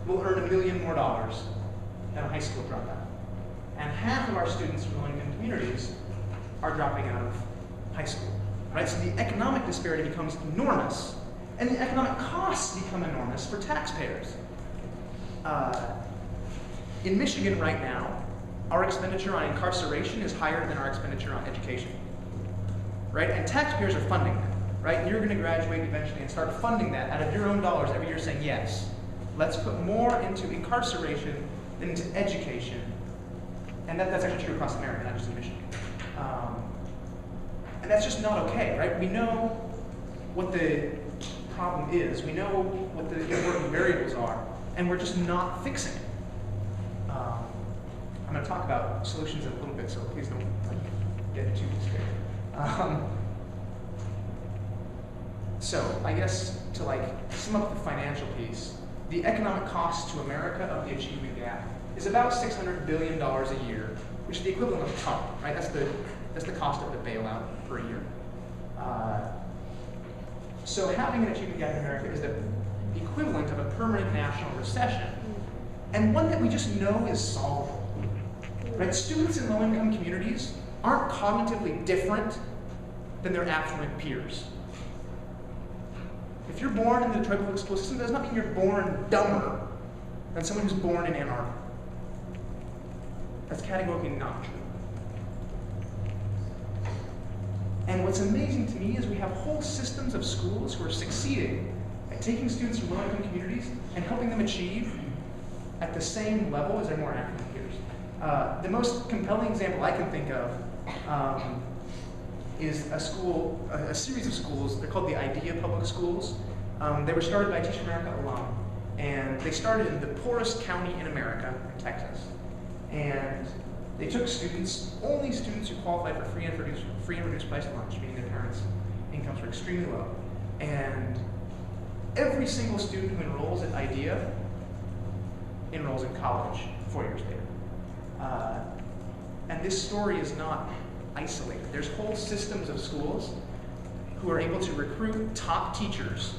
will earn $1 million more than a high school dropout. And half of our students from low-income communities are dropping out of high school, right? So the economic disparity becomes enormous, and the economic costs become enormous for taxpayers. In Michigan right now, our expenditure on incarceration is higher than our expenditure on education, right? And taxpayers are funding that, right? You're gonna graduate eventually and start funding that out of your own dollars every year, saying, yes, let's put more into incarceration than into education. And that's actually true across America, not just in Michigan. And that's just not okay, right? We know what the problem is. We know what the important variables are, and we're just not fixing it. I'm going to talk about solutions in a little bit, so please don't get too scared. So I guess to sum up the financial piece, the economic cost to America of the achievement gap is about $600 billion a year, which is the equivalent of a ton, right? That's the cost of the bailout per year. So having an achievement gap in America is the equivalent of a permanent national recession, and one that we just know is solvable. Right? Students in low-income communities aren't cognitively different than their affluent peers. If you're born in the Detroit public school system, it does not mean you're born dumber than someone who's born in Ann Arbor. That's categorically not true. And what's amazing to me is we have whole systems of schools who are succeeding at taking students from low-income communities and helping them achieve at the same level as their more affluent peers. The most compelling example I can think of is a series of schools. They're called the IDEA Public Schools. They were started by Teach America alum, and they started in the poorest county in America, in Texas. And they took students, only students who qualified for free and reduced price lunch, meaning their parents' incomes were extremely low. And every single student who enrolls at IDEA enrolls in college 4 years later. And this story is not isolated. There's whole systems of schools who are able to recruit top teachers,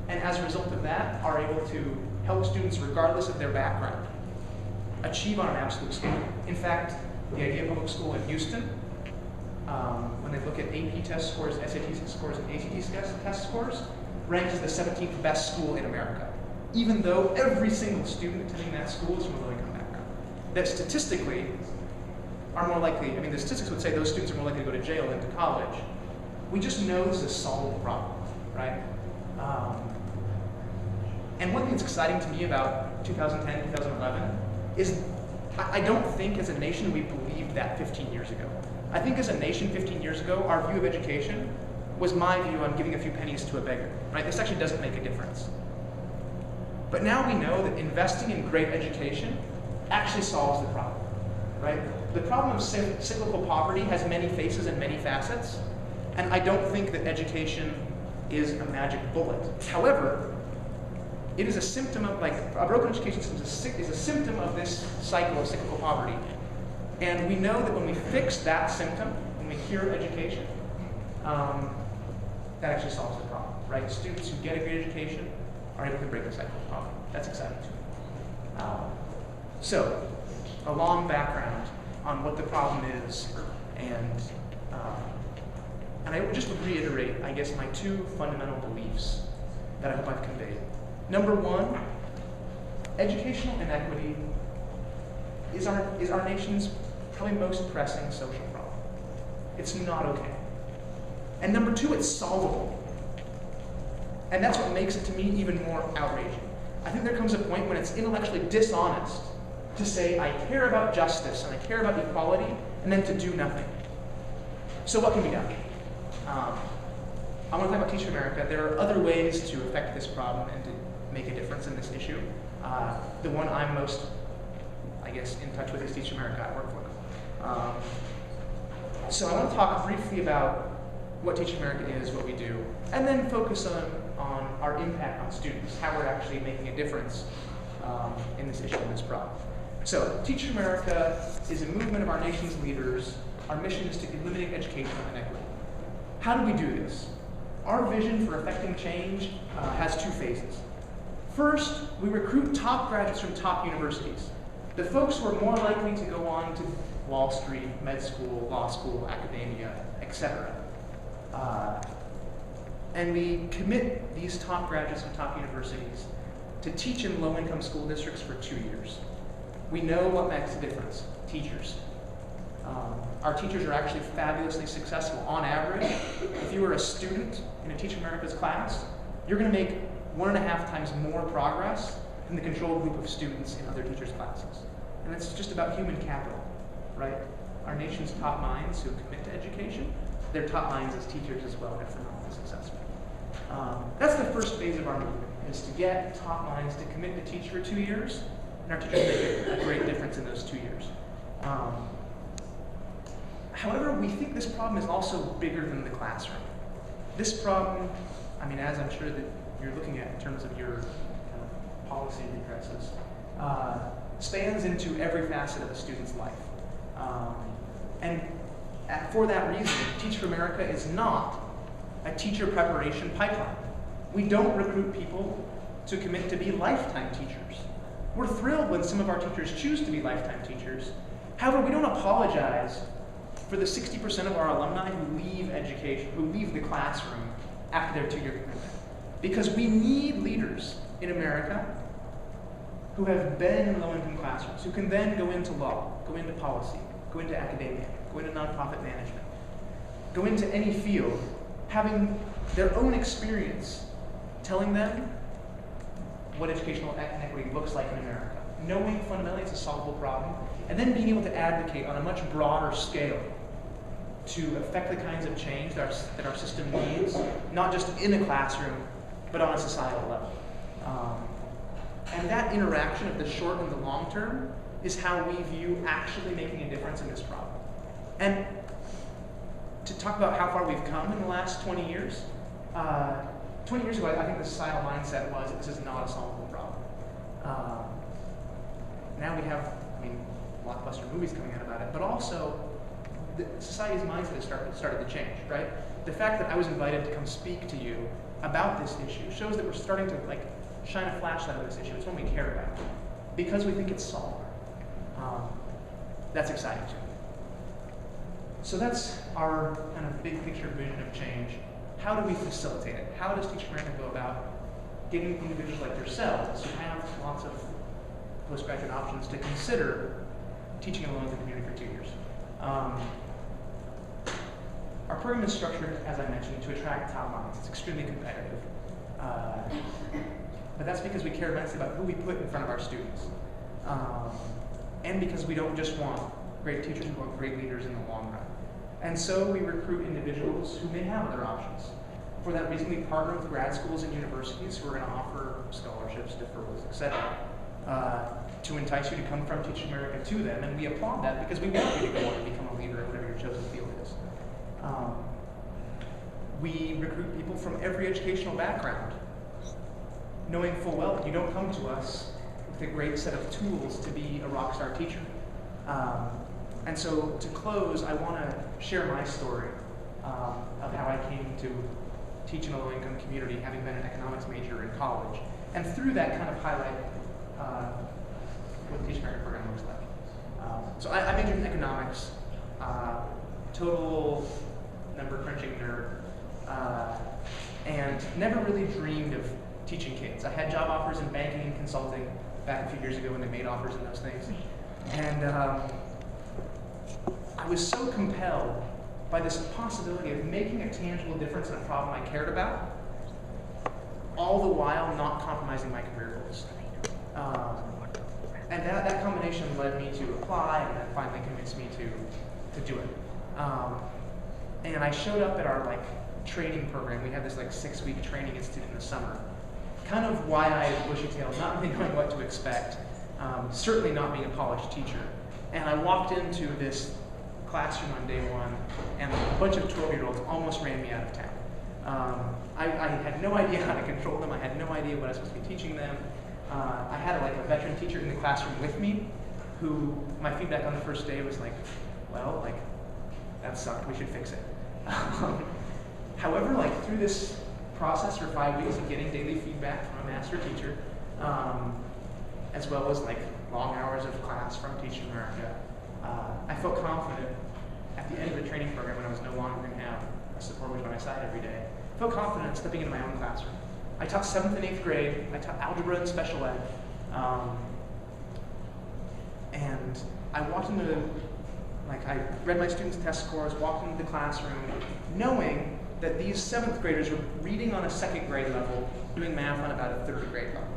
and as a result of that, are able to help students, regardless of their background, achieve on an absolute scale. In fact, the IDEA Public School in Houston, when they look at AP test scores, SAT scores, and ACT test scores, ranks as the 17th best school in America, even though every single student attending that school is from a low-income background. That statistically are more likely, the statistics would say those students are more likely to go to jail than to college. We just know this is a solvable problem, right? And one thing that's exciting to me about 2010, 2011 is I don't think as a nation we believed that 15 years ago. I think as a nation 15 years ago, our view of education was my view on giving a few pennies to a beggar, right? This actually doesn't make a difference. But now we know that investing in great education actually solves the problem, right? The problem of cyclical poverty has many faces and many facets, and I don't think that education is a magic bullet. However, it is a symptom of, a broken education system is a symptom of this cycle of cyclical poverty. And we know that when we fix that symptom, when we cure education, that actually solves the problem, right? Students who get a great education are able to break the cycle of poverty. That's exciting to me. So, a long background on what the problem is, and I would just reiterate, I guess, my two fundamental beliefs that I hope I've conveyed. Number one, educational inequity is our nation's probably most pressing social problem. It's not okay. And number two, it's solvable. And that's what makes it, to me, even more outraging. I think there comes a point when it's intellectually dishonest to say, I care about justice and I care about equality, and then to do nothing. So what can be done? I want to talk about Teach America. There are other ways to affect this problem and to make a difference in this issue. The one I'm most, I guess, in touch with is Teach America. I work for them. So I want to talk briefly about what Teach America is, what we do, and then focus on our impact on students, how we're actually making a difference in this issue and this problem. So Teach America is a movement of our nation's leaders. Our mission is to eliminate educational inequity. How do we do this? Our vision for effecting change has two phases. First, we recruit top graduates from top universities. The folks who are more likely to go on to Wall Street, med school, law school, academia, etc. And we commit these top graduates from top universities to teach in low-income school districts for 2 years. We know what makes a difference: teachers. Our teachers are actually fabulously successful. On average, if you were a student in a Teach America's class, you're going to make 1.5 times more progress than the control group of students in other teachers' classes. And it's just about human capital, right? Our nation's top minds who commit to education, they're top minds as teachers as well, and they're phenomenally successful. That's the first phase of our movement, is to get top minds to commit to teach for 2 years, and our teachers make a great difference in those 2 years. However, we think this problem is also bigger than the classroom. This problem, I mean, as I'm sure that you're looking at in terms of your kind of policy redresses, spans into every facet of a student's life. For that reason, Teach for America is not a teacher preparation pipeline. We don't recruit people to commit to be lifetime teachers. We're thrilled when some of our teachers choose to be lifetime teachers. However, we don't apologize for the 60% of our alumni who leave education, who leave the classroom after their 2-year commitment. Because we need leaders in America who have been in low-income classrooms, who can then go into law, go into policy, go into academia, go into nonprofit management, go into any field, having their own experience telling them what educational inequity looks like in America, knowing fundamentally it's a solvable problem, and then being able to advocate on a much broader scale to affect the kinds of change that our system needs, not just in a classroom, but on a societal level. And that interaction of the short and the long term is how we view actually making a difference in this problem. And to talk about how far we've come in the last 20 years, 20 years ago, I think the societal mindset was that this is not a solvable problem. Now we have, blockbuster movies coming out about it, but also the society's mindset has started to change, right? The fact that I was invited to come speak to you about this issue shows that we're starting to shine a flashlight on this issue. It's one we care about because we think it's solvable. That's exciting too. So that's our kind of big picture vision of change. How do we facilitate it? How does Teach America go about getting individuals like yourselves who have lots of postgraduate options to consider teaching in a low-income community for 2 years? Our program is structured, as I mentioned, to attract top minds. It's extremely competitive. But that's because we care immensely about who we put in front of our students. And because we don't just want great teachers, we want great leaders in the long run. And so we recruit individuals who may have other options. For that reason, we partner with grad schools and universities who are going to offer scholarships, deferrals, etc., to entice you to come from Teach America to them. And we applaud that because we want you to go on and become a leader in whatever your chosen field is. We recruit people from every educational background, knowing full well that you don't come to us with a great set of tools to be a rock star teacher. And so to close, I want to share my story of how I came to teach in a low-income community, having been an economics major in college. And through that, kind of highlight what the Teach America program looks like. So I majored in economics, total number crunching nerd, and never really dreamed of teaching kids. I had job offers in banking and consulting back a few years ago when they made offers in those things. And I was so compelled by this possibility of making a tangible difference in a problem I cared about, all the while not compromising my career goals. And that combination led me to apply and then finally convinced me to do it. And I showed up at our training program. We had this 6-week training institute in the summer. Kind of wide-eyed, bushy-tailed, not really knowing what to expect, certainly not being a polished teacher. And I walked into this classroom on day one, and a bunch of 12-year-olds almost ran me out of town. I had no idea how to control them. I had no idea what I was supposed to be teaching them. I had a veteran teacher in the classroom with me, who my feedback on the first day was that sucked. We should fix it. However, through this process for 5 weeks of getting daily feedback from a master teacher, as well as like long hours of class from Teaching America. I felt confident at the end of the training program when I was no longer going to have a support coach by my side every day. I felt confident stepping into my own classroom. I taught 7th and 8th grade. I taught algebra and special ed. And I walked into, I read my students' test scores, walked into the classroom, knowing that these 7th graders were reading on a 2nd grade level, doing math on about a 3rd grade level.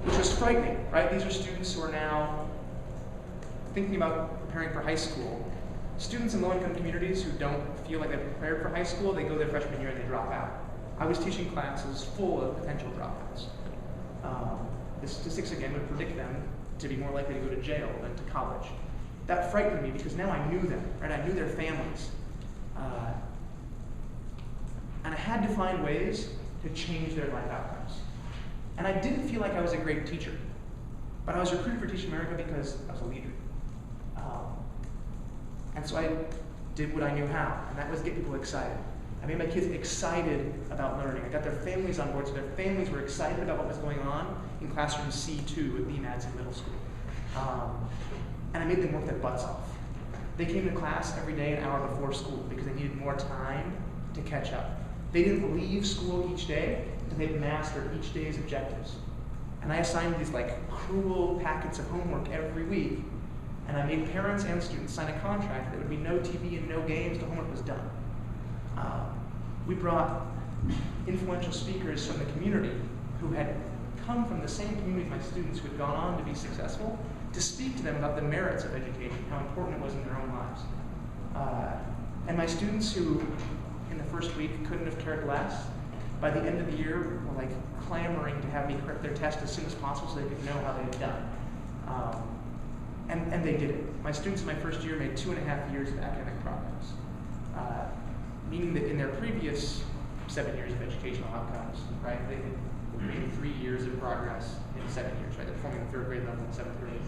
Which was frightening, right? These are students who are now thinking about preparing for high school. Students in low-income communities who don't feel like they're prepared for high school, they go their freshman year and they drop out. I was teaching classes full of potential dropouts. The statistics, again, would predict them to be more likely to go to jail than to college. That frightened me because now I knew them, right? I knew their families. And I had to find ways to change their life outcomes. And I didn't feel like I was a great teacher, but I was recruited for Teaching America because I was a leader. And so I did what I knew how, and that was get people excited. I made my kids excited about learning. I got their families on board, so their families were excited about what was going on in classroom C2 at Lee Madsen Middle School. And I made them work their butts off. They came to class every day an hour before school because they needed more time to catch up. They didn't leave school each day until they'd mastered each day's objectives. And I assigned these cruel packets of homework every week, and I made parents and students sign a contract that there would be no TV and no games till homework was done. We brought influential speakers from the community who had come from the same community as my students who had gone on to be successful to speak to them about the merits of education, how important it was in their own lives. And my students who, in the first week, couldn't have cared less, by the end of the year were clamoring to have me correct their test as soon as possible so they could know how they had done. And they did it. My students in my first year made 2.5 years of academic progress. Meaning that in their previous 7 years of educational outcomes, right, they had made 3 years of progress in 7 years, right? They're performing the 3rd grade level in 7th grade.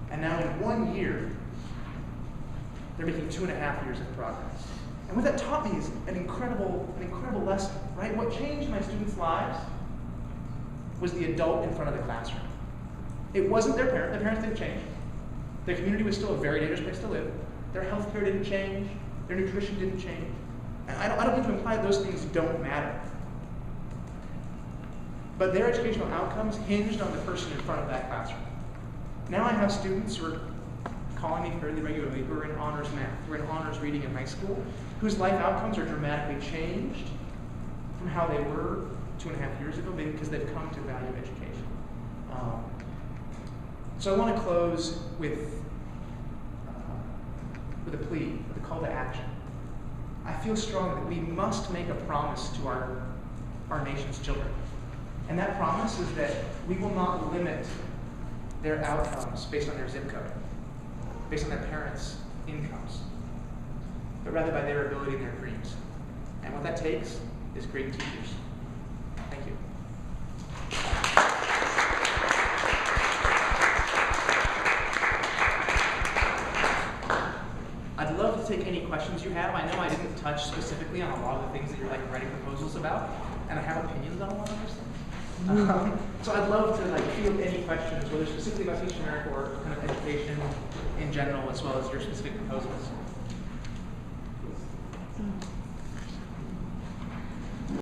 And now in 1 year, they're making 2.5 years of progress. And what that taught me is an incredible lesson, right? What changed my students' lives was the adult in front of the classroom. It wasn't their parents didn't change. Their community was still a very dangerous place to live. Their health care didn't change. Their nutrition didn't change. And I don't mean to imply that those things don't matter. But their educational outcomes hinged on the person in front of that classroom. Now I have students who are calling me fairly regularly who are in honors math, who are in honors reading in high school, whose life outcomes are dramatically changed from how they were 2.5 years ago because they've come to value education. So I want to close with a plea, with a call to action. I feel strongly that we must make a promise to our nation's children. And that promise is that we will not limit their outcomes based on their zip code, based on their parents' incomes, but rather by their ability and their dreams. And what that takes is great teachers. Thank you. I'd love to take any questions you have. I know I didn't touch specifically on a lot of the things that you're writing proposals about, and I have opinions on a lot of those things. So I'd love to field any questions, whether specifically about Teaching America or kind of education in general, as well as your specific proposals.